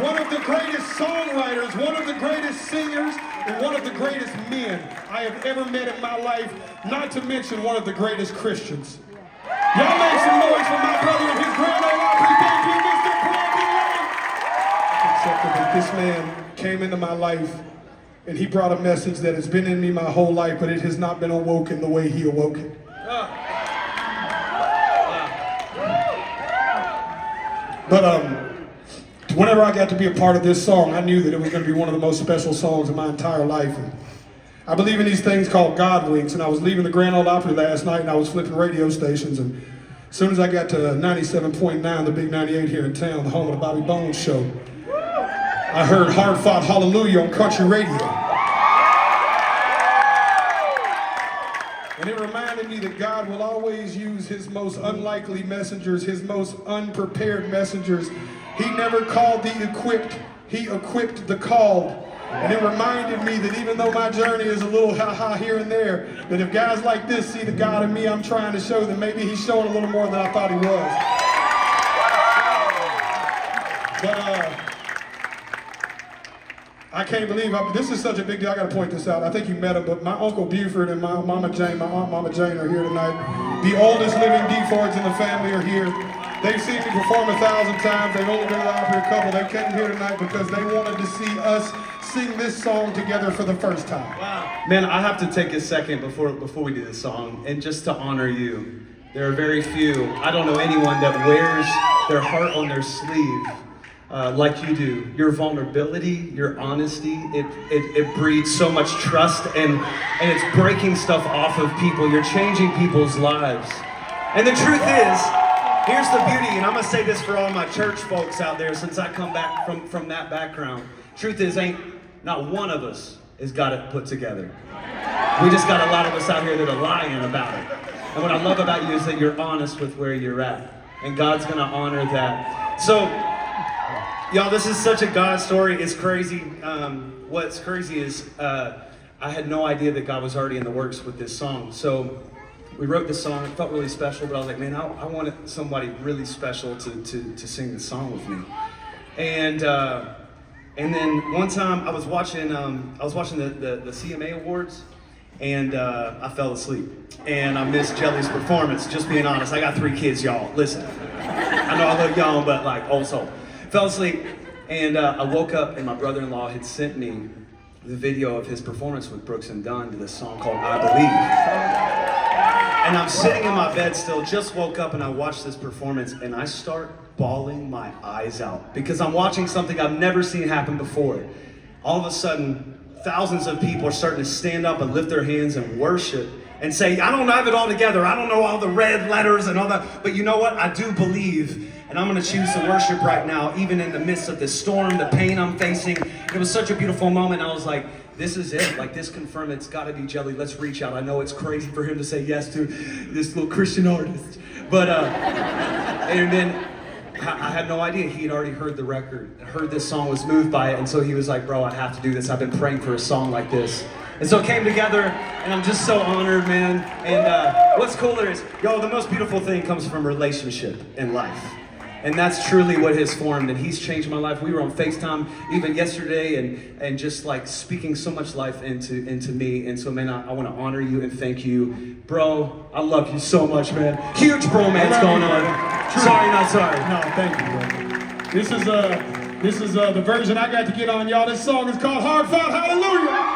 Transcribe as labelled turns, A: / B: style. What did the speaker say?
A: one of the greatest songwriters, one of the greatest singers, and one of the greatest men I have ever met in my life, not to mention one of the greatest Christians. Y'all make some noise for my brother and his grand old Opry. Thank you, Mr. Brandon. Except that this man came into my life and he brought a message that has been in me my whole life, but it has not been awoken the way he awoke it. But whenever I got to be a part of this song, I knew that it was going to be one of the most special songs of my entire life. And I believe in these things called God winks, and I was leaving the Grand Ole Opry last night and I was flipping radio stations, and as soon as I got to 97.9, the big 98 here in town, the home of the Bobby Bones show, I heard Hard Fought Hallelujah on country radio. And it reminded me that God will always use his most unlikely messengers, his most unprepared messengers. He never called the equipped, he equipped the called. And it reminded me that even though my journey is a little ha-ha here and there, that if guys like this see the God in me I'm trying to show, then maybe he's showing a little more than I thought he was. But I can't believe, this is such a big deal, I gotta point this out. I think you met him, but my Uncle Buford and my Mama Jane, my Aunt Mama Jane are here tonight. The oldest living D-Fords in the family are here. They've seen me perform 1,000 times. They've only been to the Opry a couple. They came here tonight because they wanted to see us sing this song together for the first time.
B: Wow. Man, I have to take a second before we do this song, and just to honor you. There are very few, I don't know anyone that wears their heart on their sleeve like you do. Your vulnerability, your honesty, it breeds so much trust, and it's breaking stuff off of people. You're changing people's lives. And the truth is, here's the beauty, and I'm gonna say this for all my church folks out there, since I come back from that background. Truth is, not one of us has got it put together. We just got a lot of us out here that are lying about it. And what I love about you is that you're honest with where you're at, and God's gonna honor that. So, y'all, this is such a God story. It's crazy. What's crazy is I had no idea that God was already in the works with this song. So we wrote this song. It felt really special, but I was like, man, I wanted somebody really special to sing this song with me. And then one time I was watching the CMA Awards, and I fell asleep. And I missed Jelly's performance, just being honest. I got 3 kids, y'all. Listen, I know I look young, but like old soul. Fell asleep, and I woke up, and my brother-in-law had sent me the video of his performance with Brooks and Dunn to this song called I Believe. And I'm sitting in my bed still, just woke up, and I watch this performance, and I start bawling my eyes out because I'm watching something I've never seen happen before. All of a sudden, thousands of people are starting to stand up and lift their hands and worship and say, I don't have it all together, I don't know all the red letters and all that, but you know what? I do believe. And I'm gonna choose to worship right now, even in the midst of this storm, the pain I'm facing. It was such a beautiful moment. I was like, this is it. Like, this confirmed it's gotta be Jelly. Let's reach out. I know it's crazy for him to say yes to this little Christian artist. But, and then I had no idea. He had already heard the record, heard this song, was moved by it. And so he was like, bro, I have to do this. I've been praying for a song like this. And so it came together, and I'm just so honored, man. And what's cooler is, yo, the most beautiful thing comes from relationship in life. And that's truly what has formed, and he's changed my life. We were on FaceTime even yesterday, and just like speaking so much life into me. And so, man, I want to honor you and thank you. Bro, I love you so much, man. Huge bromance going on. Sorry, not sorry.
A: No, thank you, bro. This is the version I got to get on, y'all. This song is called Hard Fought Hallelujah.